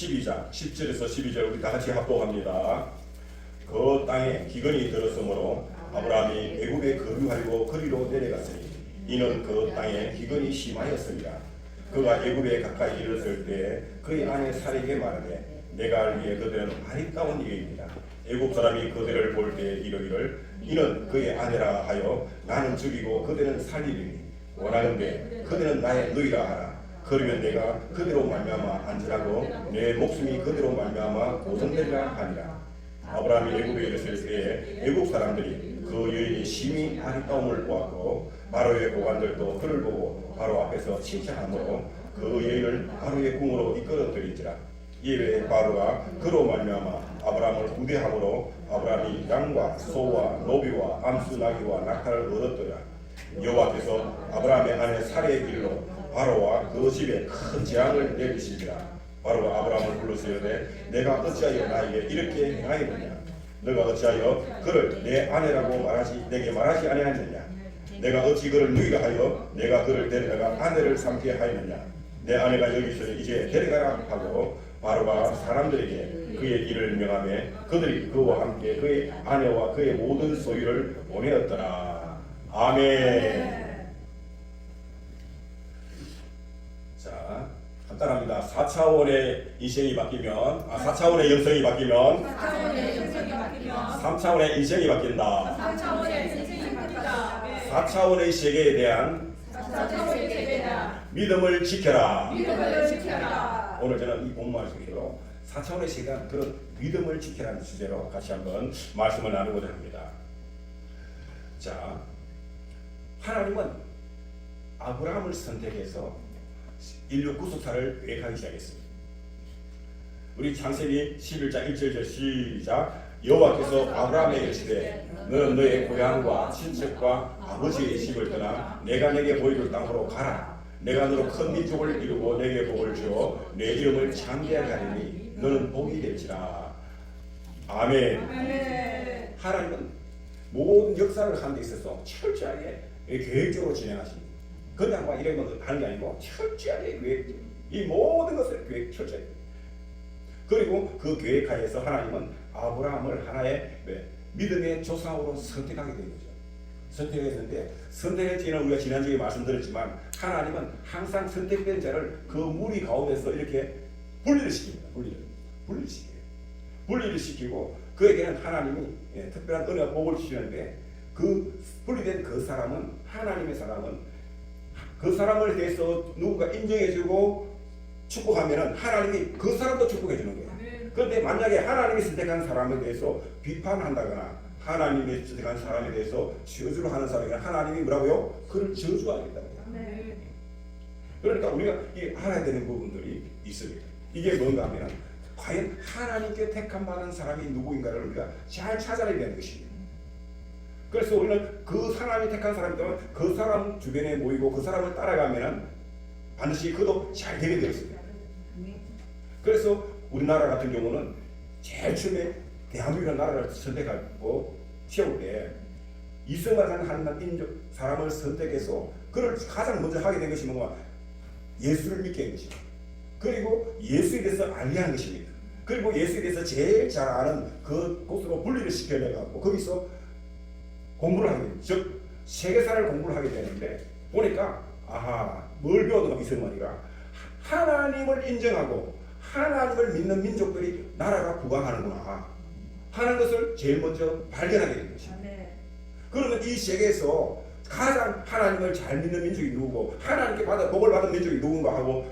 12장 10절에서 12절 우리 다 같이 합독합니다. 그 땅에 기근이 들었으므로 아브라함이 애굽에 거류하려고 거리로 내려갔으니 이는 그 땅에 기근이 심하였습니다. 그가 애굽에 가까이 이르렀을 때 그의 아내 사례에게 말하되 내가 알기에 그들은 아리따운 이입니다. 애굽 사람이 그들을 볼 때 이르기를 이는 그의 아내라 하여 나는 죽이고 그들은 살리리니 원하는데 그들은 나의 누이라 하라. 그러면 내가 그대로 말미암아 안전하고 내 목숨이 그대로 말미암아 보존되리라 하니라. 아브라함이 애굽에 이르렀을 때에 애굽 사람들이 그 여인이 심히 아리따움을 보았고 바로의 보관들도 그를 보고 바로 앞에서 칭찬하므로 그 여인을 바로의 궁으로 이끌어들인지라. 이에 바로가 그로 말미암아 아브라함을 우대함으로 아브라함이 양과 소와 노비와 암수 나귀와 낙타를 얻었더라. 여호와께서 아브라함의 아내 사례의 길로 바로와 그 집에 큰 재앙을 내리시니라. 바로가 아브라함을 불러서 이르되 내가 어찌하여 나에게 이렇게 행하였느냐? 너가 어찌하여 그를 내 아내라고 내게 말하지 아니하였느냐? 내가 어찌 그를 누이라 하여 내가 그를 데려다가 아내를 삼게 하였느냐? 내 아내가 여기 있으니 이제 데려가라 하고 바로가 사람들에게 그의 일을 명하매 그들이 그와 함께 그의 아내와 그의 모든 소유를 보내었더라. 아멘. 자, 간단합니다. 4차원의 인생이 바뀌면 4차원의 영성이 바뀌면 3차원의 인생이 바뀐다. 4차원의 세계에 대한 믿음을 지켜라. 오늘 저는 이 본문을 소개로 4차원의 세계에 대한 그런 믿음을 지켜라는 주제로 같이 한번 말씀을 나누고자 합니다. 자, 하나님은 아브라함을 선택해서 인류 구속사를 계획하기 시작했습니다. 우리 창세기 11장 1절 시작. 여호와께서 아브라함에게 이르시되 너는 너의 고향과 친척과 아버지의 집을 떠나 내가 내게 보여줄 땅으로 가라. 내가 너로 큰 민족을 이루고 내게 복을 주어 내 이름을 장대하게 하리니 너는 복이 될지라. 아멘. 하나님은 모든 역사를 하는 데 있어서 철저하게 계획적으로 진행하십니다. 그냥 막 이러면 하는 게 아니고 철저하게 계획, 이 모든 것을 철저하게. 그리고 그 계획하에서 하나님은 아브라함을 하나의 믿음의 조상으로 선택하게 된 거죠. 선택했는데 선택했지는 우리가 지난주에 말씀드렸지만 하나님은 항상 선택된 자를 그 무리 가운데서 이렇게 분리를 시킵니다. 분리를 시키고 그에게는 하나님이 특별한 은혜와 복을 주시는데 그 분리된 그 사람은 하나님의 사람은 그 사람을 대해서 누군가 인정해주고 축복하면은 하나님이 그 사람도 축복해주는 거예요. 그런데 만약에 하나님이 선택한 사람에 대해서 비판한다거나 하나님이 선택한 사람에 대해서 저주를 하는 사람에게 하나님이 뭐라고요? 그를 저주하겠다고요. 그러니까 우리가 알아야 되는 부분들이 있습니다. 이게 뭔가 하면 과연 하나님께 택함 받은 사람이 누구인가를 우리가 잘 찾아내야 되는 것입니다. 그래서 우리는 그 사람이 택한 사람이면 그 사람 주변에 모이고 그 사람을 따라가면 반드시 그도 잘 되게 되어 있습니다. 그래서 우리나라 같은 경우는 제일 처음에 대한민국이라는 나라를 선택하고 세울 때 이승만 하는 인종 사람을 선택해서 그를 가장 먼저 하게 된 것이 뭐가 예수를 믿게 한 것입니다. 그리고 예수에 대해서 알게 한 것입니다. 그리고 예수에 대해서 제일 잘 아는 그 곳으로 분리를 시켜내갖고 거기서 공부를 하게 됩니다. 즉 세계사를 공부를 하게 되는데 보니까 뭘 배워도 이승만이가 하나님을 인정하고 하나님을 믿는 민족들이 나라가 부강하는구나 하는 것을 제일 먼저 발견하게 된 것입니다. 그러면 이 세계에서 가장 하나님을 잘 믿는 민족이 누구고 하나님께 복을 받은 민족이 누군가 하고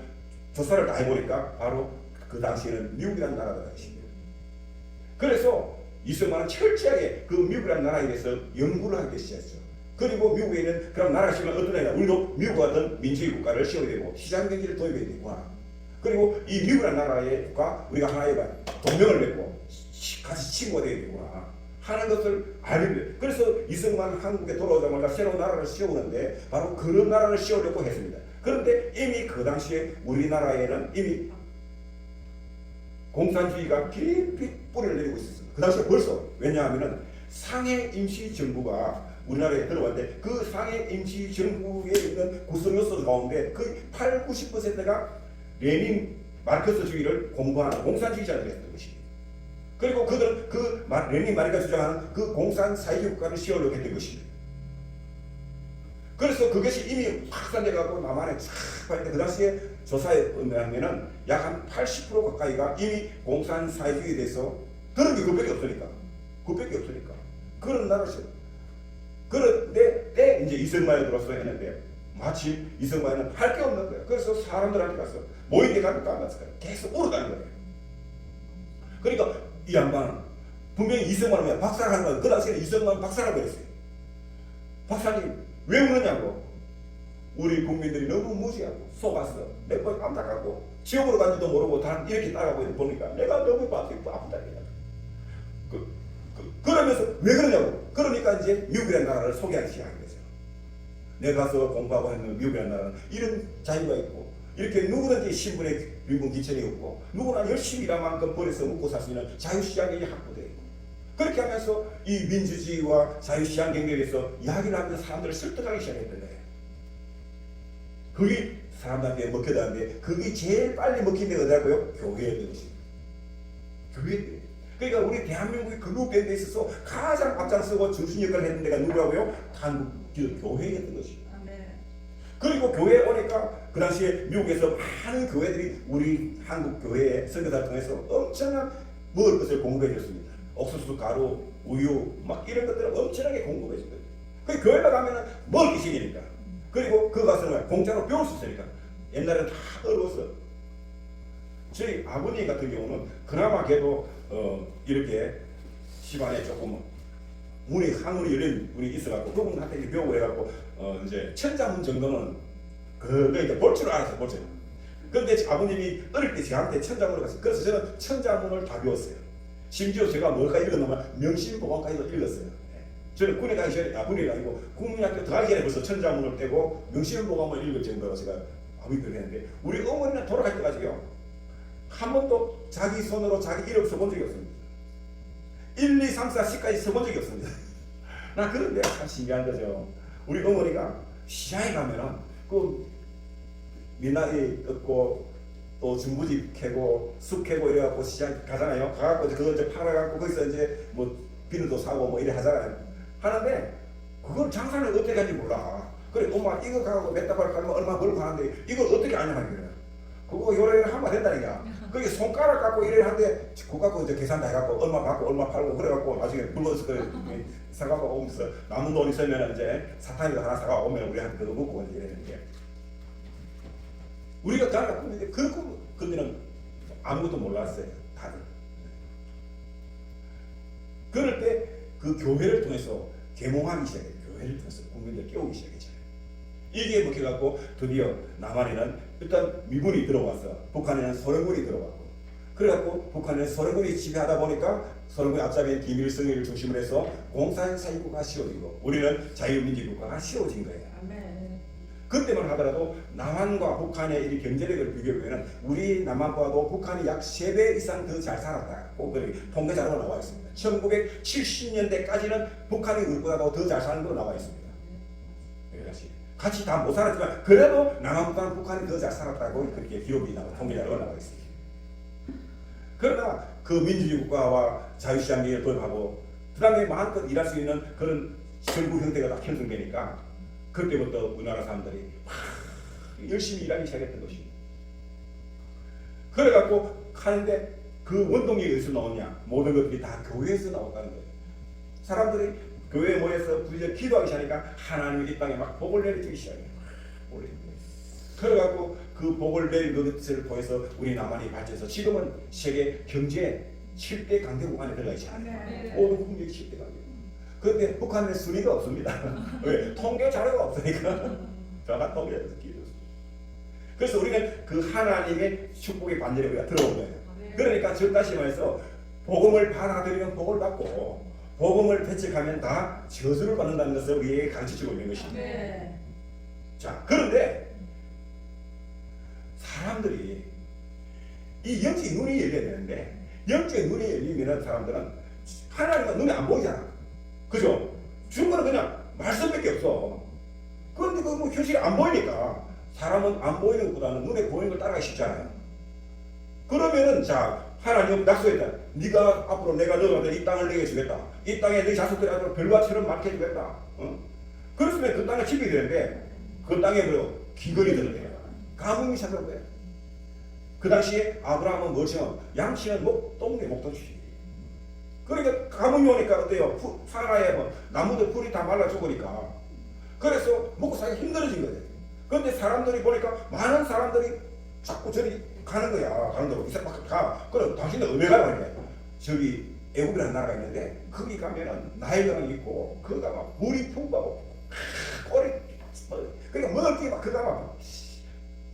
조사를 다 해보니까 바로 그 당시에는 미국이라는 나라가 있습니다. 그래서 이승만은 철저하게 그 미국이라는 나라에 대해서 연구를 하기 시작했죠. 그리고 미국에는 그럼 나라가 시면 어떤 나라 우리도 미국 같은 민주주의 국가를 세워야 되고 시장 경제를 도입해야 되구나. 그리고 이 미국이라는 나라가 우리가 하나의 동맹을 맺고 같이 친구가 되어야 되구나 하는 것을 알게 돼요. 그래서 이승만 한국에 돌아오자마자 새로운 나라를 세우는데 바로 그런 나라를 세우려고 했습니다. 그런데 이미 그 당시에 우리나라에는 이미 공산주의가 깊이 뿌리를 내리고 있었습니다. 그 당시에 벌써 왜냐하면 상해 임시정부가 우리나라에 들어왔는데 그 상해 임시정부에 있는 구성 요소 가운데 거의 80~90%가 레닌 마르크스주의를 공부하는 공산주의자들이 했던 것입니다. 그리고 그들은 레닌 마르크스가 주장하는 그 공산 사회주의 국가를 세우려고 했던 것입니다. 그래서 그것이 이미 확산돼가고 남한에 쫙 봤는데 그 당시에 조사에 의하면은 약 한 80% 가까이가 이미 공산 사회주의에 대해서 들은 게 그밖에 없으니까. 그런 나라죠. 그런데 때 이제 이승만이 들어서 했는데 마치 이승만은 할 게 없는 거예요. 그래서 사람들한테 가서 모이게 가면 까먹었어요. 계속 울어가는 거예요. 그러니까 이 양반은 분명히 이승만은 박사라는 거예요. 그 당시에는 이승만 박사라고 했어요. 박사님 왜 우느냐고. 우리 국민들이 너무 무지하고 속았어. 몇 번 깜짝하고 지옥으로 간지도 모르고 다 이렇게 따라가고 보니까 내가 너무 아프다. 그러면서 왜 그러냐고. 그러니까 이제 미국이라는 나라를 소개하기 시작한 거죠. 내가 가서 공부하고 있는 미국이라는 나라는 이런 자유가 있고 이렇게 누구든지 신분의 빈곤 기천이 없고 누구나 열심히 일한 만큼 벌어서 먹고 살 수 있는 자유시장이 확보되어 있고 그렇게 하면서 이 민주주의와 자유시장 경제에 대해서 이야기를 하면서 사람들을 설득하기 시작했던 거예요. 그게 사람들한테 먹혀다는데 그게 제일 빨리 먹힌 데가 어디라고요? 교회였던 것입니다. 교회. 그러니까 우리 대한민국이 건국된 데 있어서 가장 앞장서고 중심 역할을 했는 데가 누구라고요? 한국 교회였던 것입니다. 그리고 교회에 오니까 그 당시에 미국에서 많은 교회들이 우리 한국 교회의 선교사를 통해서 엄청난 먹을 것을 공급해 줬습니다. 옥수수, 가루, 우유 막 이런 것들을 엄청나게 공급해 줬거든요. 그 교회에 가면은 먹을 게 생기니까. 그리고 그 가서는 공짜로 배울 수 있으니까. 옛날에는 다 어려웠어. 저희 아버님 같은 경우는 그나마 걔도 이렇게 집안에 조금 학문이 열린 분이 있어갖고 그분한테 배우고 해갖고 이제 천자문 정도는 그러니까 볼 줄 알았어요. 볼 줄. 그런데 아버님이 어릴 때 저한테 천자문을 갔어요. 그래서 저는 천자문을 다 배웠어요. 심지어 제가 뭐가 읽었냐면 명심보감까지도 읽었어요. 저는 군에 가기 전에 군에 아니고 국민학교 들어가기 전에 벌써 천자문을 떼고 명심보감을 읽을 정도로 제가 아버님을 했는데 우리 어머니는 돌아갈 때까지요. 한 번도 자기 손으로 자기 이름 써본 적이 없습니다. 1, 2, 3, 4, 10까지 써본 적이 없습니다. 나 그런 데가 참 신기한 거죠. 우리 어머니가 시장에 가면은 그 미나리 뜯고 또 중부지 캐고 쑥 캐고 이래갖고 시장 가잖아요. 가갖고 그거 이제 팔아갖고 거기서 이제 뭐 비누도 사고 뭐 이래 하잖아요. 하는데 그걸 장사를 어떻게 하는지 몰라. 그래 엄마 이거 가갖고 몇 다발 팔면 얼마 벌고 하는데 이걸 어떻게 아냐는 거야. 그거 요래 하면 된다니까. 그게 손가락 갖고 이래 하는데 그거 갖고 이제 계산 다 해갖고 얼마 받고 얼마 팔고 그래갖고 나중에 불러서 그 사가고 오면서 남은 돈 있으면 이제 사탕이도 하나 사가 오면 우리한테 그거 먹고 이제 이러는 게. 우리가 자라가 근데 그때는 아무것도 몰랐어요. 다들. 그럴 때 그 교회를 통해서 계몽하기 시작해요. 교회를 통해서 국민들 깨우기 시작했잖아요. 이게 먹혀갖고 드디어 남한에는 일단 미군이 들어와서 북한에는 소련군이 들어왔고 그래갖고 북한에는 소련군이 지배하다 보니까 소련군의 앞잡이인 김일성을 중심으로 해서 공산사회국가가 세워지고 우리는 자유민주국가가 세워진 거예요. 그때만 하더라도 남한과 북한의 이 경제력을 비교해보면 우리 남한과도 북한이 약 3배 이상 더 잘 살았다고 통계 자료가 나와 있습니다. 1970년대까지는 북한이 우리보다도 더 잘 사는 걸로 나와 있습니다. 같이 다 못 살았지만 그래도 남한보다는 북한이 더 잘 살았다고 그렇게 기록이 나와 통계 자료가 나와 있습니다. 그러나 그 민주주의 국가와 자유시장 경제를 도입하고 그 다음에 마음껏 일할 수 있는 그런 정부 형태가 다 형성되니까 그때부터 우리나라 사람들이 열심히 일하기 시작했던 것입니다. 그래갖고 하는데 그 원동력이 어디서 나오냐? 모든 것들이 다 교회에서 나왔다는 거예요. 사람들이 교회에 모여서 부지런히 기도하기 시작하니까 하나님이 이 땅에 막 복을 내리기 시작해요. 그래갖고 그 복을 내린 것을 통해서 우리 남한이 발전해서 지금은 세계 경제 7대 강대국 안에 들어가 있잖아요. 모든 국민이 7대 강대국. 그런데 북한에는 순위가 없습니다. 왜? 통계 자료가 없으니까. 정확한 통계에서 기록했습니다. 그래서 우리는 그 하나님의 축복의 반전에 우리가 들어온 거예요. 그러니까 즉 다시 말해서 복음을 받아들이면 복을 받고 복음을 배척하면 다 저주를 받는다는 것을 우리에게 가르쳐주고 있는 것입니다. 자, 그런데 사람들이 이 영적인 눈이 열려야 되는데 영적인 눈이 열리면 사람들은 하나님은 눈에 안 보이잖아. 그죠? 중간은 그냥 말씀밖에 없어. 그런데 그 뭐 현실이 안 보이니까 사람은 안 보이는 것보다는 눈에 보이는 걸 따라가기 쉽잖아요. 그러면은 자 하나님 약속했다. 네가 앞으로 내가 너한테 이 땅을 내게 주겠다. 이 땅에 네 자손들이 앞으로 별과처럼 많게 주겠다. 그랬으면 그 땅을 지키게 되는데 그 땅에 뭐 기근이 드는 거예요. 가뭄이 찾아온 거예요. 그 당시에 아브라함은 뭐죠? 양치는 똥에 목도주시. 그러니까 가뭄이 오니까 어때요? 사라에 뭐 나무들 풀이 다 말라 죽으니까 그래서 먹고 살기 힘들어진 거예요. 그런데 사람들이 보니까 많은 사람들이 자꾸 저리 가는 거야. 가는 데로 이사 막 가. 그럼 당신은 어디 가라 말이야. 저기 애굽이라는 나라가 있는데 거기 가면은 나일강이 있고 거기가 막 물이 풍부하고 꼬리 그러니까 먹을 게 막 그가 막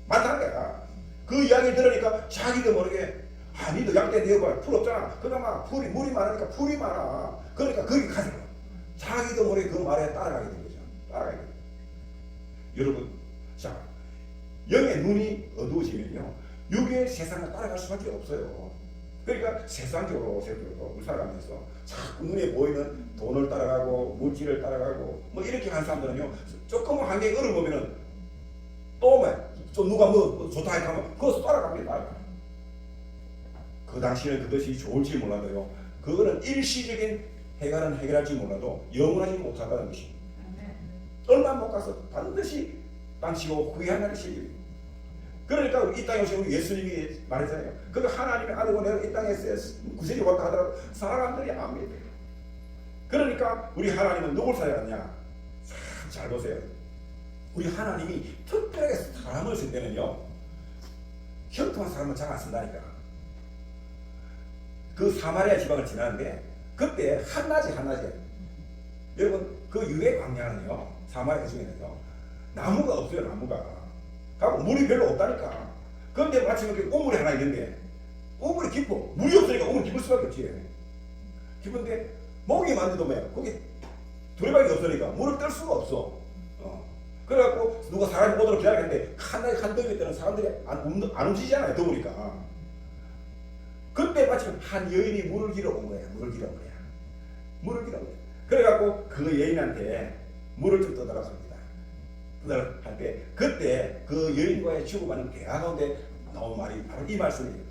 많다는 거야. 그 이야기 들으니까 자기도 모르게 니도 양떼 내어봐. 풀 없잖아. 그러니까 막 물이 많으니까 풀이 많아. 그러니까 거기 가자. 자기도 모르게 그 말에 따라가게 된 거죠. 따라가게 된 거죠. 여러분, 자, 영의 눈이 어두워지면요, 육의 세상을 따라갈 수밖에 없어요. 그러니까 세상적으로 살아가면서 자꾸 눈에 보이는 돈을 따라가고 물질을 따라가고 뭐 이렇게 하는 사람들은요, 조금 환경이 어려우면은 또 누가 뭐 좋다 하면 그것을 따라갑니다. 그 당시에는 그것이 좋을지 몰라도요, 그거는 일시적인 해결은 해결할지 몰라도 영원하지 못한다는 것입니다. 얼마 못 가서 반드시 땅치고 후회한 날이 시집입니다. 그러니까 이 땅에 오신 우리 예수님이 말했잖아요. 그 하나님의 아들고 내가 이 땅에 구세주 왔다 하더라도 사람들이 안 믿어요. 그러니까 우리 하나님은 누굴 사랑하냐? 잘 보세요. 우리 하나님이 특별하게 사람을 쓸 때는요, 형통한 사람을 잘 안 쓴다니까. 그 사마리아 지방을 지나는데 그때 한낮에 여러분 그 유대 광야는요, 사마리아 중에는요 나무가 없어요. 나무가 가고 물이 별로 없다니까. 그런데 마침 이렇게 우물이 하나 있는데 우물이 깊어. 물이 없으니까 우물 깊을 수밖에 없지. 깊은데 목이 많은데도 뭐야, 거기 두레박이 없으니까 물을 뜰 수가 없어. 그래갖고 누가 사람이 오도록 기다리는데 한더위 때는 사람들이 안 움직이잖아요. 더우니까. 그때 마침 한 여인이 물을 길어 온 거야. 물을 길어 온 거야. 그래갖고 그 여인한테 물을 좀 떠달라고 합니다. 할 때 그때 그 여인과의 주고받는 대화 가운데 나온 말이 바로 이 말씀이에요.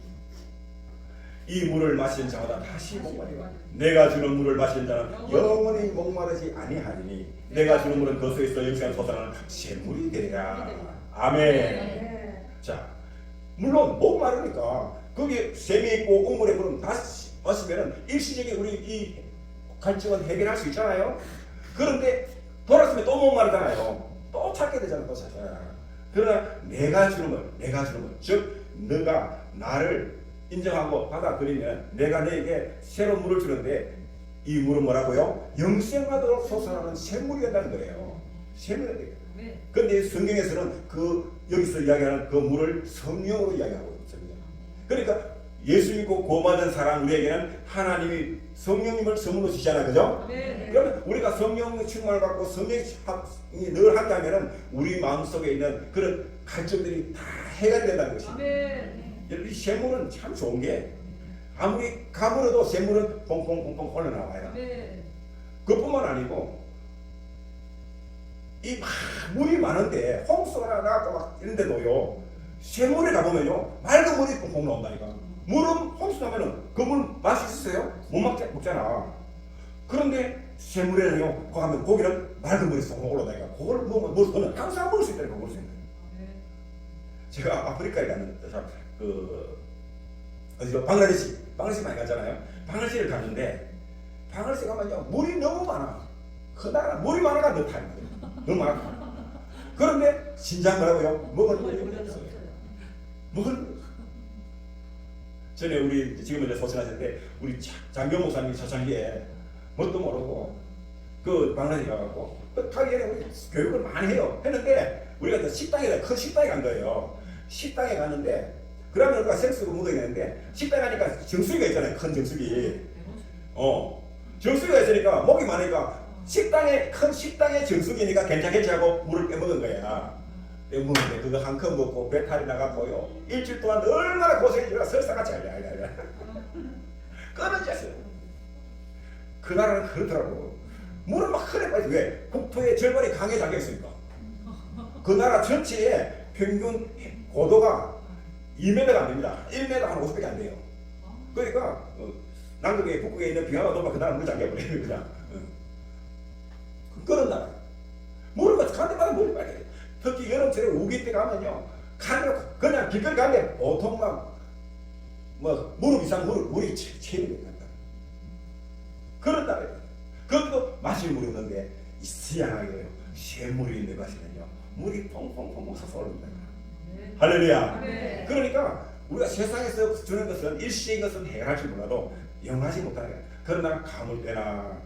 이 물을 마신 자마다 다시 목마르리라. 내가 주는 물을 마신 자는 영원히 목마르지 아니하리니 내가 주는 물은 그 속에서 영생을 솟아나는 샘물이 되리라. 아멘. 자, 물론 목마르니까 거기 샘이 있고 우물에 물은 다시 마시면은 일시적인 우리 이 갈증은 해결할 수 있잖아요. 그런데 돌았으면 또 목마르잖아요. 또 찾게 되잖아. 또 찾아. 그러나 내가 주는 물, 즉 너가 나를 인정하고 받아들이면 내가 너에게 새로운 물을 주는데 이 물은 뭐라고요? 영생하도록 솟아나는 샘물이 된다는 거예요. 샘물이 된다. 그런데 성경에서는 여기서 이야기하는 그 물을 성령으로 이야기하고 있습니다. 그러니까 예수 믿고 구원받은 사람 우리에게는 하나님이 성령님을 선물로 주시잖아요. 그죠? 네. 그러면 우리가 성령 충만을 받고 성령이 늘 함께 하면은 우리 마음속에 있는 그런 갈증들이 다 해결이 된다는 것입니다. 이 샘물은 참 좋은 게 아무리 가물어도 샘물은 퐁퐁퐁퐁 흘러나와요. 그뿐만 아니고 이 물이 많은데 홍수가 나고 막 이런데도요, 샘물에 가보면요 맑은 물이 퐁퐁 나온다니까. 물은 홍수 나면은 그 물 맛이 있어요? 못 먹잖아. 그런데 샘물에는요, 거기 가면 고기는 맑은 물이 쏙 올라다니까. 그걸 먹으면 항상 먹을 수 있다니까. 먹을 수 있는. 제가 아프리카에 갔는데 어디로 방글라데시 많이 갔잖아요. 방글라데시를 갔는데 방글라데시 가면요 물이 너무 많아. 그 나라 물이 많아가 더 타는 거예요. 너무 많아. 그런데 진작 뭐라고요? 먹을 물이 없어요. 먹을 전에 우리 지금 이제 소천하셨는데 우리 장경 목사님이 초창기에 뭣도 모르고 그 방랑에 가갖고 가기 전에 우리 교육을 많이 했는데 우리가 큰 식당에 간 거예요. 식당에 갔는데 그러면 우리가 생수로 묻어야 되는데 식당에 가니까 정수기가 있잖아요. 큰 정수기. 정수기가 있으니까 목이 많으니까 큰 식당의 정수기니까 괜찮겠지 하고 물을 빼먹은 거야. 먹는데 그거 한 컵 먹고 배탈이 나가고요. 일주일 동안 얼마나 고생했지만 설사같이 알랴 끊어졌어요. 그 나라는 그렇더라고. 물은 막 흐려 빠지. 왜? 국토의 절반이 강에 잠겨 있으니까. 그 나라 전체의 평균 고도가 2m가 안 됩니다. 1m 한 50밖에 안 돼요. 그러니까 남극에 북극에 있는 빙하가 넘어 그 나라 물 잠겨버려요. 그냥 그런 나라. 물을 갈 때마다 물이 빨개. 특히 여름철에 우기 때 가면요, 그냥 길거리 가면 보통 뭐 무릎 이상 물이 채는 거예요. 그런 나라예요. 거기도 마실 물이 없는데 희한하게요, 샘물이 있는 곳이면요 물이 퐁퐁퐁 솟아오릅니다. 할렐루야. 네. 그러니까 우리가 세상에서 주는 것은 일시인 것은 해결할 줄 몰라도 영하지 못하는 거예요. 그러나 가물 때나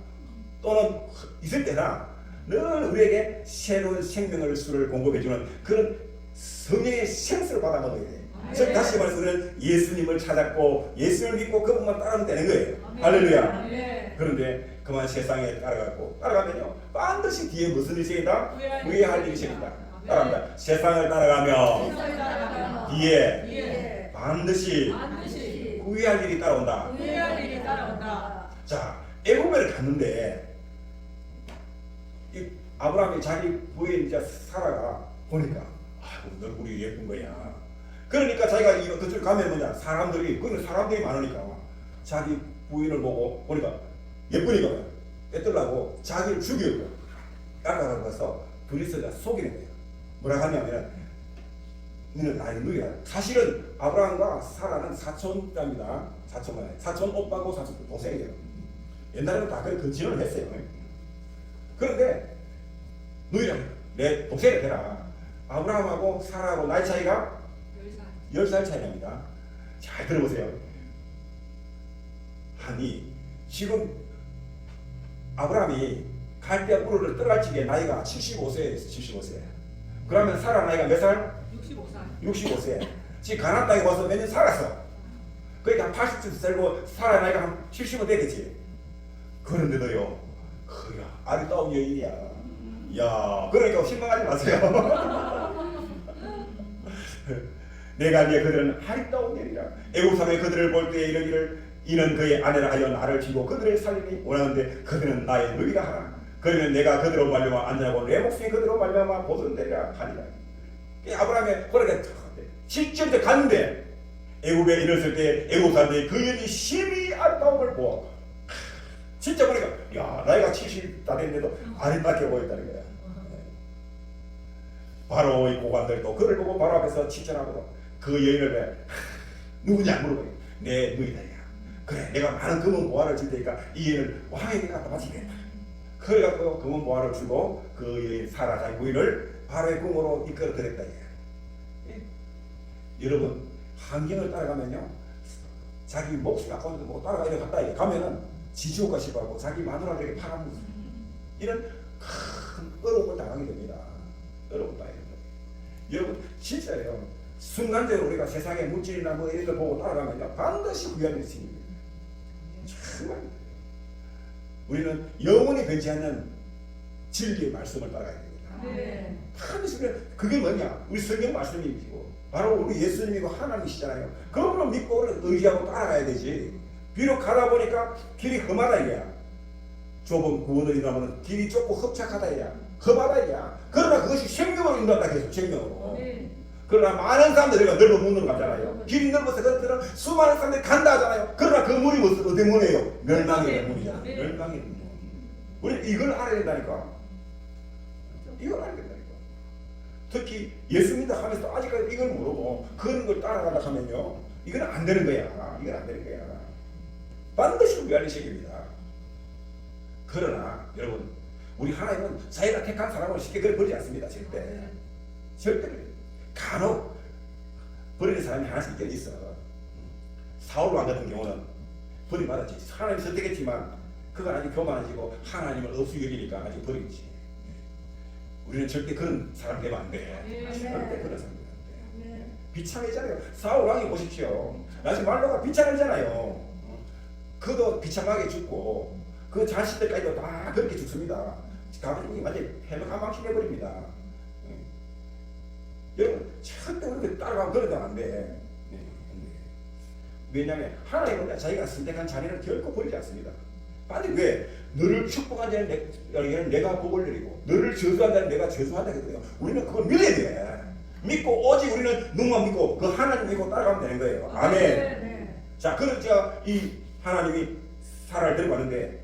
또는 있을 때나 늘 우리에게 새로운 생명을 수를 공급해주는 그런 성령의 생수를 받아 먹어야 돼요. 즉 다시 말해서 우리는 예수님을 찾았고 예수님을 믿고 그분만 따르면 되는 거예요. 할렐루야. 그런데 그만 세상에 따라가면요 반드시 뒤에 무슨 일이 생긴다? 후회할 일이 생긴다. 따라갑니다. 세상을 따라가면 뒤에 반드시 후회할 일이 따라온다. 자, 애굽에 갔는데 이 아브라함이 자기 부인 이제 사라가 보니까 얼굴이 예쁜 거야. 그러니까 자기가 그쪽 가면 뭐냐, 사람들이 많으니까 자기 부인을 보니까 예쁘니까 뺏들라고 자기를 죽이고 따라가서 둘이서 속이는 거예요. 뭐라 하냐면 너는 나의 누이야. 사실은 아브라함과 사라는 사촌자입니다. 사촌 오빠고 사촌 동생이에요. 옛날에는 다 그런 근친을 했어요. 그런데 누이라 내 동생이 되라. 아브라함하고 사라하고 나이 차이가 10살 차이 납니다. 잘 들어보세요. 아니 지금 아브라함이 갈대아 우르를 떠날 적에 나이가 75세예요. 75세. 그러면 사라 나이가 몇 살? 65세. 지금 가나안 땅에 와서 몇 년 살았어. 그러니까 한 80쯤 살고 사라 나이가 한 70은 되겠지. 그런데도요, 그야 아리따운 여인이야. 야, 그러니까 실망하지 마세요. 내가 알기에 그들은 아리따운 여인이라. 애국 사람이 그들을 볼 때에 이르기를 이는 그의 아내라 하여 나를 지고 그들을 살리니 원하는데 그들은 나의 누이라 하라. 그러면 내가 그들로 말미암아 안전하고 내 목숨이 그들로 말미암아 보존되리라 하니라. 아브라함의 호락에 실제 갔는데 애굽에 이르렀을 때 애굽 사람들이 그 여인이 심히 아름다움을 보아 진짜 보니까 야 나이가 70 다 됐는데도 아름답게 보였다는 거야. 바로 이 고관들도 그를 보고 바로 앞에서 칭찬하고 그 여인을 누구냐 물어보니 내 누이다야. 그래 내가 많은 금은 보화를 줄 테니까 이 여인을 왕에게 갖다 바치겠다. 그래갖고 금은 보화를 주고 그 여인 사라 자기 부인을 바로의 궁으로 이끌어 들였다. 여러분 환경을 따라가면요 자기 목숨이 아까운데 뭐 따라가 이래 갔다 가면은 지지옥가 싶어하고 자기 마누라에게 팔아먹는 이런 큰 어려움을 당하게 됩니다. 어려움을 당하게 됩니다. 여러분 진짜예요. 순간적으로 우리가 세상의 물질이나 뭐 이런 걸 보고 따라가면요 반드시 후회할 일이 있습니다. 정말 우리는 영원히 변치 않는 진리의 말씀을 따라가야 됩니다. 반드시 그게 뭐냐? 우리 성경 말씀이고 바로 우리 예수님이고 하나님이시잖아요. 그분을 믿고 의지하고 따라가야 되지. 비록 가다 보니까 길이 험하다 이거야. 좁은 구원을 인하면 길이 좁고 흡착하다 이거야. 험하다 이거야. 그러나 그것이 생명으로 인도한다 계속 생명으로. 그러나 많은 사람들이 넓은 문으로 가잖아요. 길이 넓어서 그렇더라 수많은 사람들이 간다 하잖아요. 그러나 그 문이 무슨 어디 문이에요? 멸망의 문이잖아. 멸망의 문. 우리 이걸 알아야 된다니까. 이걸 알아야 된다니까. 특히 예수 믿다 하면서 아직까지 이걸 모르고 그런 걸 따라가다 하면요 이건 안 되는 거야. 이건 안 되는 거야. 반드시 후회하는 시기입니다. 그러나 여러분 우리 하나님은 자기가 택한 사람을 쉽게 그래 버리지 않습니다. 절대 간혹 버리는 사람이 하나씩 있어. 사울 왕 같은 경우는 버림받았지. 하나님이 선택했지만 그건 아직 교만해지고 하나님을 없이 여기니까 아직 버리지. 우리는 절대 그런 사람 되면 안 돼. 절대 그런 사람 되면 안 돼. 비참하잖아요. 사울 왕이 보십시오. 나중에 말로가 비참하잖아요. 그도 비참하게 죽고 그 자식들까지도 다 그렇게 죽습니다. 가족이 완전히 해방망신 해버립니다. 여러분 절대 그렇게 따라가면 그러면 안 돼. 왜냐하면 하나님은 자기가 선택한 자녀를 결코 버리지 않습니다. 아니 왜? 너를 축복한 자는 내가 복을 내리고 너를 저주한 자는 내가 저주한다 그래요. 우리는 그걸 믿어야 돼. 믿고 오직 우리는 누구만 믿고 그 하나님 믿고 따라가면 되는 거예요. 아멘. 자, 그러자 이 하나님이 사라를 데리고 왔는데,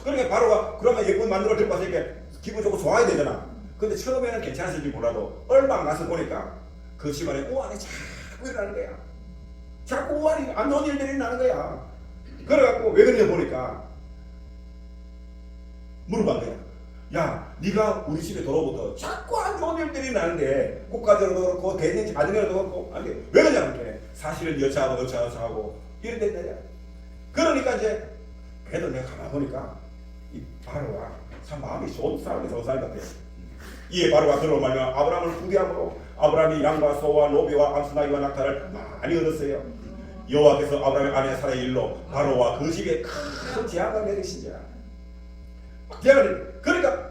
그러니까 바로가 그러면 예쁜 마누라를 데리고 왔으니까 기분 좋고 좋아야 되잖아. 근데 처음에는 괜찮았을지 몰라도 얼마 나서 보니까 그 집안에 우환이 자꾸 일어나는 거야. 자꾸 우환이 안 좋은 일들이 나는 거야. 그래갖고 왜 그러냐 보니까 물어본 거야. 야, 네가 우리 집에 들어오부터 자꾸 안 좋은 일들이 나는데 국가적으로도 그렇고 대인지 가정에도 그렇고 안 돼. 왜 그러냐 그래. 사실은 여차하고 여차하고 이랬단 말이야. 그러니까 이제 그래도 내가 가만 보니까 이 바로가 참 마음이 좋은 사람이 좋은 사람 같아. 이에 바로가 들어오면 아브라함을 후대함으로 아브라함이 양과 소와 노비와 암수나기와 낙타를 많이 얻었어요. 여호와께서 아브라함의 아내 사라의 일로 바로와 그 집에 큰 재앙을 내리신지라. 그러니까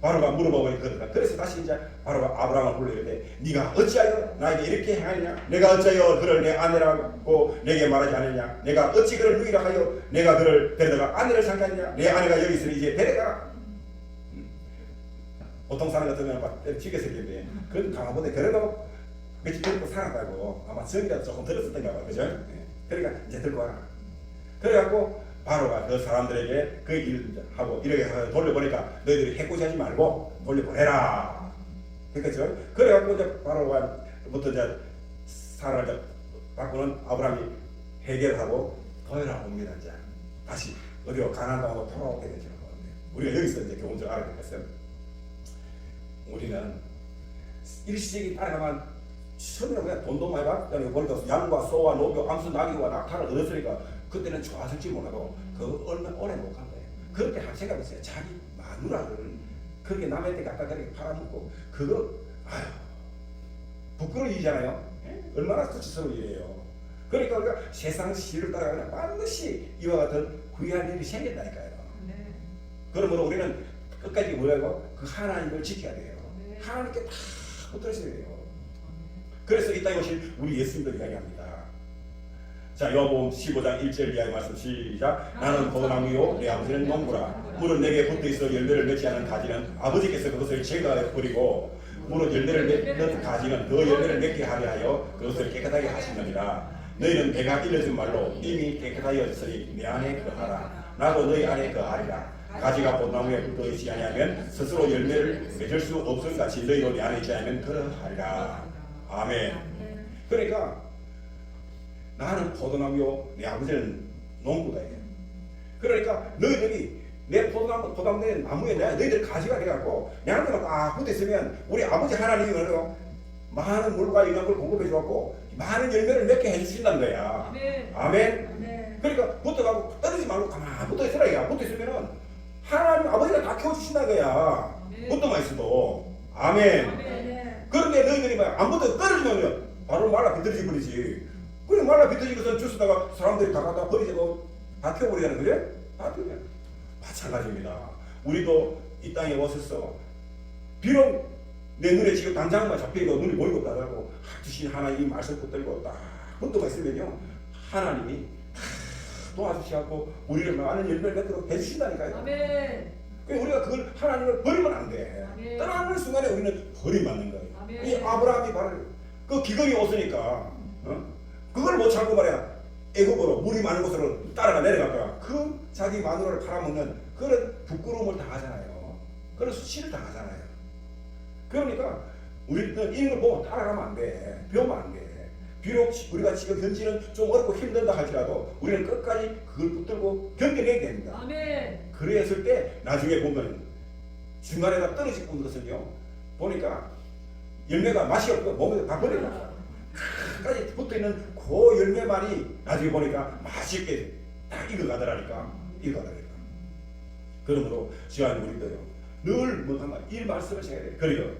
바로가 물어보고 그러니까 그래서 다시 이제 바로가 아브라함을 불러이르되 네가 어찌하여 나에게 이렇게 행하느냐? 내가 어찌하여 그를 내 아내라고 내게 말하지 않느냐? 내가 어찌 그를 누이라 하여 내가 그를 데려다가 아내를 삼게 하느냐? 내 아내가 여기 있으니 이제 데려가라. 보통 사람 같으면 막 죽였을 텐데 그래도 가만보다 그래도 며칠 데리고 살았다고 아마 정이라도 조금 들었었던가 봐. 그죠? 그러니까 이제 들고 와라. 그래갖고 바로가 그 사람들에게 그 일을 하고 이렇게 돌려보니까 너희들이 해코지하지 말고 돌려보내라. 그렇겠죠? 그래갖고 이제 바로가부터 이제 사라를 바꾸는 아브라함이 해결하고 돌아옵니다. 이제 다시 어디로 가나안 땅으로 돌아오게 되죠. 우리가 여기서 이제 교훈을 알게 됐어요. 우리는 일시적인 따라가면 처음에는 그냥 돈도 많이 받았다니 보니까 양과 소와 노비, 암수, 나귀와 낙타를 얻었으니까 그때는 좋았을지 몰라도 그 얼마 오래 못 간 거예요. 그럴 때 한 생각이 있어요. 자기 마누라를 그렇게 남한테 갖다 그렇게 팔아먹고 그거 아유 부끄러운 일이잖아요. 얼마나 수치스러운 일이에요. 그러니까 우리가 세상 시를 따라가면 반드시 이와 같은 후회할 일이 생긴다니까요. 그러므로 우리는 끝까지 뭐라고? 그 하나님을 지켜야 돼요. 하나님께 다 붙들어야 돼요. 그래서 이 땅에 오신 우리 예수님도 이야기합니다. 자, 요한복음 15장 1절 이하의 말씀 시작. 나는 포도나무요 내 아버지는 농부라. 물은 내게 붙어있어 열매를 맺지 않은 가지는 아버지께서 그것을 제거하여 버리고 물은 열매를 맺는 가지는 더 열매를 맺게 하려 하여 그것을 깨끗하게 하시느니라. 너희는 내가 일러준 말로 이미 깨끗하였으니 내 안에 거하라. 나도 너희 안에 거하리라. 가지가 포도나무에 붙어있지 아니하면 스스로 열매를 맺을 수 없을 같이 너희도 내 안에 있지 않으면 그러하리라. 아멘. 그러니까 나는 포도나무요 내 아버지는 농부다. 그러니까 너희들이 내 포도나무 내 나무에 너희들 가지가 돼갖고 내한테만 딱 붙어있으면 우리 아버지 하나님이 많은 물과 이런 걸 공급해 주었고 많은 열매를 맺게 해주신다는 거야. 아멘. 아멘. 그러니까 붙어가고 떨어지지 말고 가만히 붙어있으라. 이게 붙어있으면은 하나님 아버지가 다 키워주신다는 거야. 붙어만 있어도. 아멘. 그런데 너희들이 안 붙어 떨어지면 바로 말라 비틀어지 버리지. 그래 말라 비틀어지고선 주스다가 사람들이 다 갖다 버리고 다 키워버리잖아. 그래? 다 키워. 마찬가지입니다. 우리도 이 땅에 왔었어. 비록 내 눈에 지금 당장만 잡히고 눈이 보이고 따라고 주신 하나님 이 말씀 붙들고 딱 붙어만 있으면요 하나님이 도와주시고 우리를 많은 열매를 맺도록 해주신다니까요. 아멘. 우리가 그걸 하나님을 버리면 안 돼. 아멘. 떠나는 순간에 우리는 버림받는 거예요. 아멘. 이 아브라함이 바로 그 기근이 왔으니까 그걸 못 참고 말이야 애굽으로 물이 많은 곳으로 따라가 내려갈까 그 자기 마누라를 팔아먹는 그런 부끄러움을 당하잖아요. 그런 수치를 당하잖아요. 그러니까 우리는 이런 걸 보고 따라가면 안 돼. 배우면 안 돼. 비록 우리가 지금 현지는 좀 어렵고 힘든다 할지라도 우리는 끝까지 그걸 붙들고 견뎌내야 됩니다. 아멘. 그랬을 때 나중에 보면 중간에다 떨어지고 있는 것은요 보니까 열매가 맛이 없고 몸에서 다 버려요. 끝까지 붙어있는 그 열매만이 나중에 보니까 맛있게 딱 익어가더라니까. 그러므로 지금 우리도요 늘 뭐하면 이 말씀을 생각해야 돼요. 그리고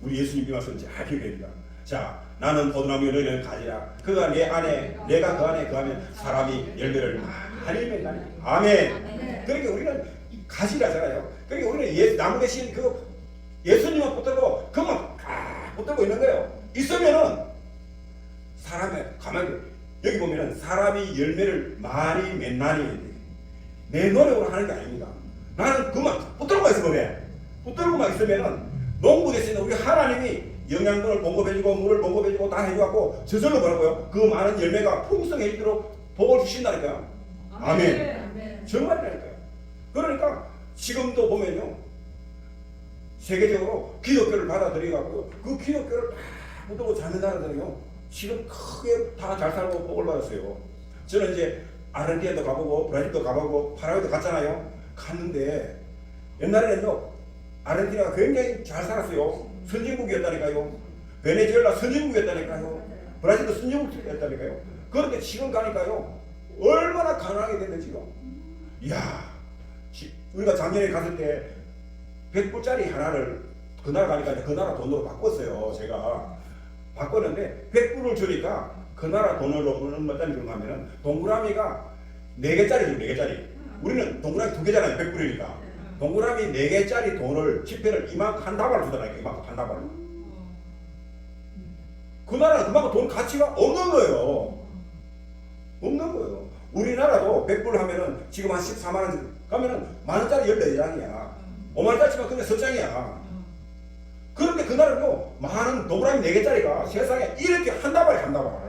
우리 예수님 이 말씀을 잘 기억해야 됩니다. 자, 나는 포도나무 너희는 가지라. 그가 내 안에 내가 그 안에 거하면 사람이 열매를 많이 맺나니. 아멘. 그러니까 우리는 가지라잖아요. 그러니까 우리는 나무 대신 그 예수님만 붙들고 그만 붙들고 있는 거예요. 있으면은 사람의 가만히 여기 보면은 사람이 열매를 많이 맺나니 내 노력으로 하는 게 아닙니다. 나는 그만 붙들고만 있으면 돼. 붙들고만 있으면은 농부 대신 우리 하나님이 영양분을 공급해주고 물을 공급해주고 다 해줘갖고 저절로 뭐라고요? 그 많은 열매가 풍성해지도록 복을 주신다니까요. 아멘. 정말이라니까요. 그러니까 지금도 보면요, 세계적으로 기독교를 받아들여갖고 그 기독교를 다 묻고 자는 나라들은요 지금 크게 다 잘 살고 복을 받았어요. 저는 이제 아르헨티나도 가보고 브라질도 가보고 파라과이도 갔잖아요. 갔는데 옛날에는요 아르헨티나가 굉장히 잘 살았어요. 선진국이었다니까요. 베네수엘라 선진국이었다니까요. 브라질도 선진국이었다니까요. 그런데 지금 가니까요 얼마나 가난하게 됐는지 지금. 이야, 우리가 작년에 갔을 때 100불짜리 하나를 그 나라 가니까 그 나라 돈으로 바꿨어요. 제가 바꿨는데 100불을 주니까 그 나라 돈으로 얼마짜리 좀 하면은 동그라미가 4개짜리죠. 4개짜리. 우리는 동그라미 2개잖아요. 100불이니까. 동그라미 4개짜리 돈을 지폐를 이만큼 한 다발을 주더라고요. 이만큼 한 다발을. 그 나라는 그만큼 돈 가치가 없는 거예요. 없는 거예요. 우리나라도 100불 하면은 지금 한 14만원 가면은 만원짜리 14장이야. 5만원짜리면 그냥 석장이야. 그런데 그 나라는요 많은 동그라미 4개짜리가 세상에 이렇게 한 다발에 한 다발.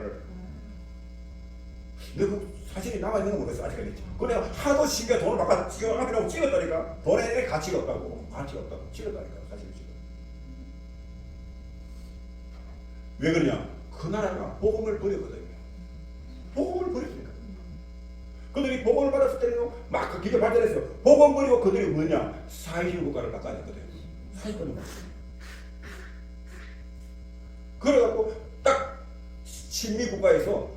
근데 그 사실이 남아있는 건 모르겠어. 아직까지. 그냥 하도 신기해 돈을 바꿔 찍어가지고 찍었다니까. 돈에 이렇게 가치가 없다고. 가치가 없다고. 찍었다니까. 사실 지금. 왜 그러냐? 그 나라가 복음을 버렸거든요. 복음을 버렸으니까. 그들이 복음을 받았을 때는요 막 그 기계 발전했어요. 복음 버리고 그들이 뭐냐? 사회주의 국가를 바꿔야 했거든요. 사회주의 국가. 그래갖고 딱 친미 국가에서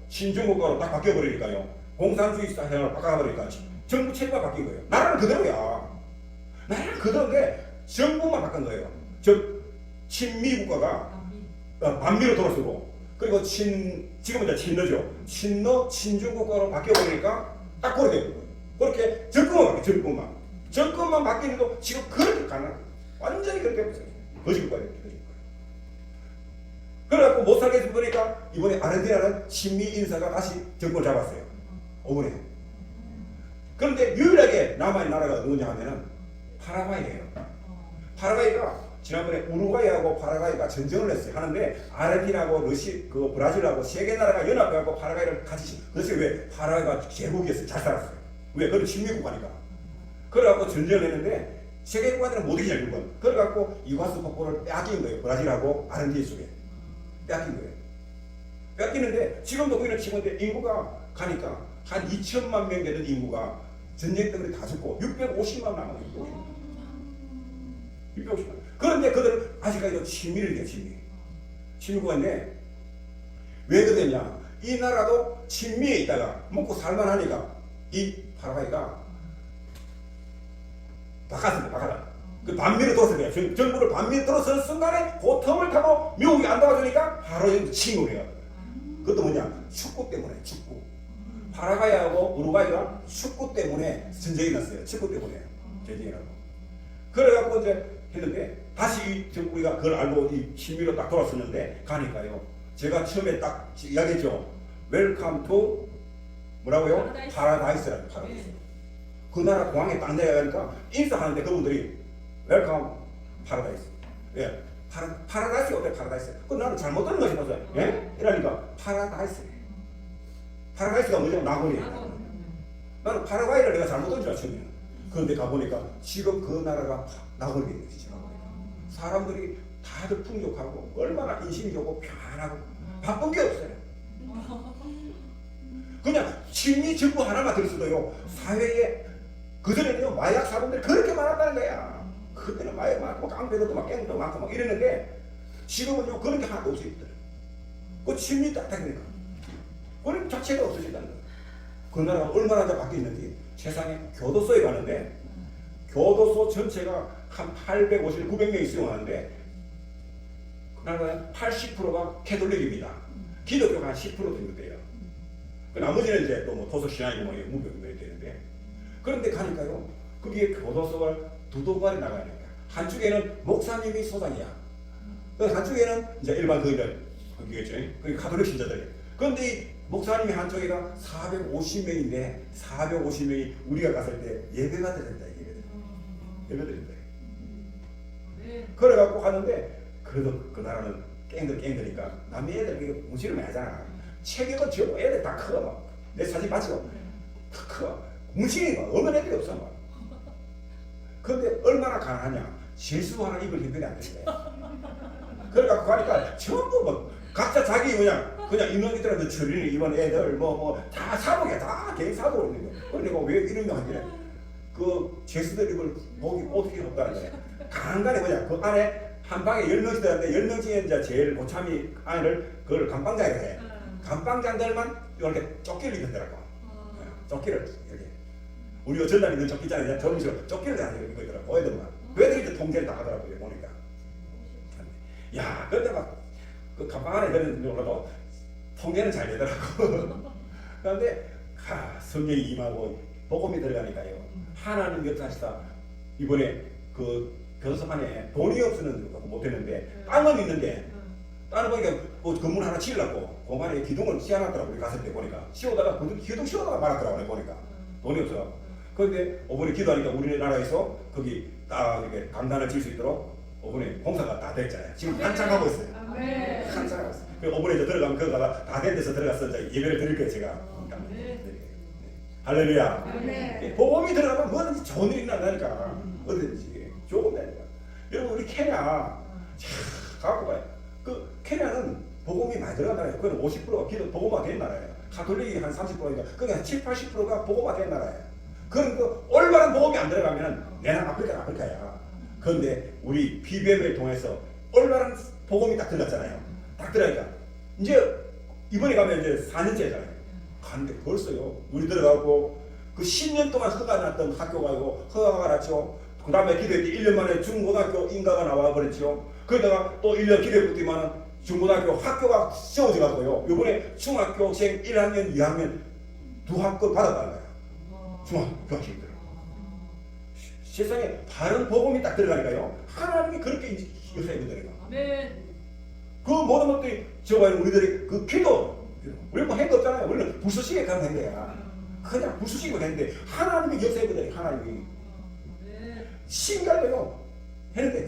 친중 국가로 딱 바뀌어버리니까요. 공산주의 사회로 바꿔버리니까 정부 체제가 바뀐 거예요. 나라는 그대로야. 나라는 그대로인데 정부만 바꾼 거예요. 즉 친미 국가가 반미로 돌아서고 그리고 지금은 이제 친러죠. 친중 국가로 바뀌어버리니까 딱 그렇게 된 거예요. 그렇게 정권만 바뀌어. 정권만 바뀌는데도 지금 그렇게 가난 완전히 그렇게 됐어요. 거짓 국가예요. 그래갖고 못 살겠어 보니까 이번에 아르헨티나는 친미 인사가 다시 정권을 잡았어요. 5분에. 그런데 유일하게 남아있는 나라가 누구냐 하면은 파라과이예요. 파라과이가 지난번에 우루과이하고 파라과이가 전쟁을 했어요. 하는데 아르헨티나하고 그 브라질하고 3개 나라가 연합해갖고 파라과이를 같이. 그래서 왜 파라과이가 제국이었어요. 잘 살았어요. 왜? 그건 친미국가니까. 그래갖고 전쟁을 했는데 3개 국가들은 못 이기냐 그건. 그래갖고 이과수 폭포를 빼앗긴 거예요. 브라질하고 아르헨티나 쪽에. 뺏긴 거예요. 뺏기는데 지금도 거기는 치고인데 인구가 가니까 한 2천만 명 되는 인구가 전쟁 때문에 다 죽고 650만 남아요. 650만. 그런데 그들은 아직까지도 친미를 해요. 친미국가인데 왜 그랬냐? 이 나라도 친미에 있다가 먹고 살만하니까 이 파라과이가 바꿨습니다. 그 반미로 들어서요. 정부를 반미로 들어서는 순간에 그 틈을 타고 미국이 안 도와주니까 바로 침공을 해요. 그것도 뭐냐? 축구 때문에. 축구. 파라과이하고 우루과이가 축구 때문에 전쟁이 났어요. 축구 때문에 전쟁이 나고. 그래갖고 이제 했는데 다시 우리가 그걸 알고 이 친미로 딱 돌아섰는데 가니까요. 제가 처음에 딱 이야기했죠. 웰컴 투 뭐라고요? 파라다이스라고. 파라다이스. 그 나라 공항에 딱 내려가니까 인사하는데 그분들이 웰컴 파라다이스. 예. 파라다이스가 어때? 파라다이스. 그 나는 잘못 들은 것이 맞아요. 예? 이러니까 파라다이스. 파라다이스가 뭐냐면 낙원이에요. 나는 파라과이를 내가 잘못 들은 줄 알았거든요. 그런데 가보니까 지금 그 나라가 낙원이 있는 거지. 사람들이 다들 풍족하고 얼마나 인심이 좋고 편하고 바쁜 게 없어요. 그냥 친미 정부 하나만 들었어도요 사회에 그전에는요 마약 사범들이 그렇게 많았다는 거야. 그때는 마약 많고 깡패도 막 깽도 많고 막 이랬는데 지금은요 그런 게 하나도 없어졌더라. 그 친미 딱딱하니까 그런 자체가 없어진다는 거야. 그 나라가 얼마나 더 바뀌었는지 세상에 교도소에 가는데 교도소 전체가 한 850, 900명이 수용하는데 그 나라는 80%가 캐톨릭입니다. 기독교가 한 10% 정도 돼요. 그 나머지는 이제 또 뭐 도서 신앙이고 뭐 무교인들이 되는데 그런데 가니까요 거기에 교도소가 두 동아리 나가야 됩니다. 한쪽에는 목사님이 소장이야. 한쪽에는 이제 일반 그이들 거기겠죠. 그게 가톨릭 신자들이에요. 그런데 이 목사님이 한쪽에가 450명인데 450명이 우리가 갔을 때 예배가 드린다. 예배 드린다. 그래갖고 가는데 그래도 그 나라는 깽그니까 남의 애들 이거 무시를 하잖아. 체격은 지고 애들 다 커. 막. 내 사진 봤죠? 다 커. 무시가 없는 애들이 없어. 막. 근데 얼마나 가난하냐. 실수 하나 입을 힘들이 안 되는데. 그러니까 가니까 전부 막 각자 자기 그냥 있는 애들한테 처리는 이번 애들 다 사복이야. 다 개인 사복을 있는 거야. 그러니까 왜 이런 거 하길래 그 제수들 입을 목이 어떻게 없다는 거야. 간간히 뭐냐 그 안에 한 방에 10명씩 들었는데 10명 중에 이제 제일 고참이 안을 그걸 감방장이라 해. 감방장들만 이렇게 조끼를 입는다고. 조끼를 이렇게. 우리가 전날 있는 조끼 있잖아요. 점심으로 조끼를 다 입고 있더라고. 애들만. 애들이 이제 통제를 다 하더라고요. 보니까. 야, 그때 막그 감방 안에 들은 놀라도 통제는 잘 되더라고. 그런데 성경이 임하고 복음이 들어가니까요. 하나님 역사시다. 이번에 그 교섭안에 돈이 없으면 못했는데 땅은 있는데 땅을 보니까 뭐 건물 하나 지으려고 공간에 기둥을 씌워놨더라고. 우리 갔을 때 보니까 씌우다가 기둥 씌우다가 말았더라고. 보니까 돈이 없어. 그런데 어머니 기도하니까 우리나라에서 거기 딱 이렇게 강단을 질 수 있도록 어머니 공사가 다 됐잖아요. 지금 한창 하고 있어요. 한창 하고 있어요. 그 어머니 이제 들어가면 거기가 다 된 데서 들어가서 이제 예배를 드릴 거예요. 제가. 할렐루야. 복음이 들어가면 뭐든지 좋은 일이 난다니까. 어디든지 좋은 데니까. 여러분 우리 케냐 갖고 봐요. 그 케냐는 복음이 많이 들어간다고요. 그건 50%가 기도 복음화 된 나라예요. 가톨릭이 한 30%니까 그게 한 7, 80%가 복음화 된 나라예요. 그건 그 올바른 복음이 안 들어가면 내는 아프리카야. 그런데 우리 BBM을 통해서 올바른 복음이 딱 들어갔잖아요. 딱 들어가니까 이제 이번에 가면 이제 4년째잖아요. 갔는데 벌써요. 우리 들어가고 그 10년 동안 허가 났던 학교가 아니고 허가가 났죠. 그 다음에 기도회 때 1년 만에 중고등학교 인가가 나와 버렸죠. 그러다가 또 1년 기도회 때만은 중고등학교 학교가 세워져 가고요. 요번에 중학교생 1학년, 2학년 두 학교 받아달라요. 중학교생들. 세상에 바른 복음이 딱 들어가니까요. 하나님이 그렇게 역사해 준다니까. 그 모든 것들이 저와는 우리들이 그 기도 우리 뭐 한 거 없잖아요. 우리는 불쏘시개 가면 된 거야. 그냥 불쏘시개 했는데 하나님이 역사해 거든요. 하나님이 신기하게요. 했는데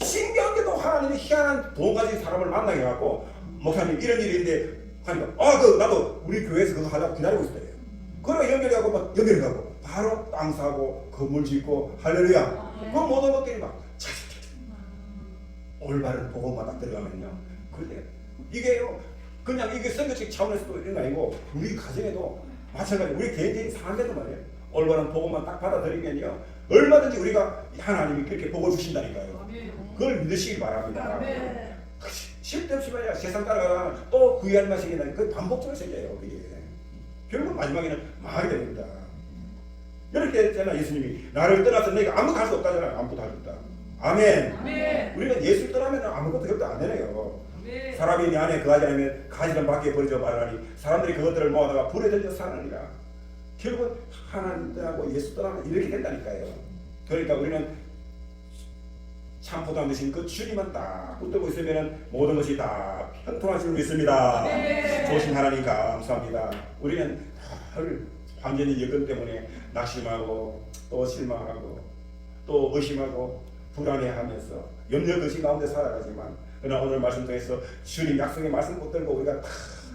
신기한 게도 하나님이 희한한 돈 가진 사람을 만나게 해갖고 목사님 이런 일이 있는데 하니까 그 나도 우리 교회에서 그거 하려고 기다리고 있어요. 그래 연결해가고 막 연결해가고 바로 땅 사고 건물 짓고 할렐루야. 그 모든 것들이 막 차차차차 올바른 복음만 딱 들어가면요. 그런데 이게요. 그냥 이게 선교적 차원에서도 이런 거 아니고 우리 가정에도 마찬가지로 우리 개인적인 상황에도 말이에요. 올바른 복음만 딱 받아들이면요. 얼마든지 우리가 하나님이 그렇게 복을 주신다니까요. 그걸 믿으시기 바랍니다. 실대 없이 말이야. 세상 따라가다가 또 구애할 맛이 나니까 그 반복적으로 생겨요. 그게. 결국 마지막에는 망하게 됩니다. 이렇게 했잖아. 예수님이 나를 떠나서 내가 아무것도 할 수 없다잖아요. 아무것도 할 수 없다. 아멘. 우리가 예수를 떠나면 아무것도 결도 안 되네요. 사람이 내 안에 거하지 않으면 가지런 밖에 버려져 말하니 사람들이 그것들을 모아다가 불에 던져 살아나리라. 결국은 하나님 떠나고 예수 떠나면 이렇게 된다니까요. 그러니까 우리는 참포도한 대신 그 주님만 딱 붙들고 있으면 모든 것이 다 형통할 줄 믿습니다. 조신 하나님 감사합니다. 우리는 늘 황제의 여건 때문에 낙심하고 또 실망하고 또 의심하고 불안해하면서 염려 근심 가운데 살아가지만 그러나 오늘 말씀 통해서 주님 약속의 말씀 붙들고 우리가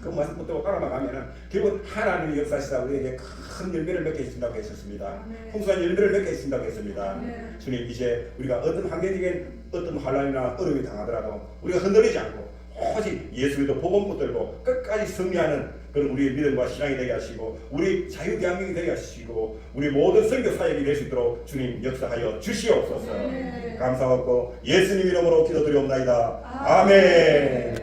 그 말씀 붙들고 따라나가면은 결국 하나님의 역사시다 우리에게 큰 열매를 맺게 해주신다고 했었습니다. 풍성한 열매를 맺게 해주신다고 했습니다. 주님 이제 우리가 어떤 환경적인 어떤 환란이나 어려움이 당하더라도 우리가 흔들리지 않고 오직 예수님도 복음 붙들고 끝까지 승리하는 그런 우리의 믿음과 신앙이 되게 하시고 우리 자유대한민국이 되게 하시고 우리 모든 선교 사역이 될 수 있도록 주님 역사하여 주시옵소서. 감사하고 예수님 이름으로 기도드리옵나이다. 아멘.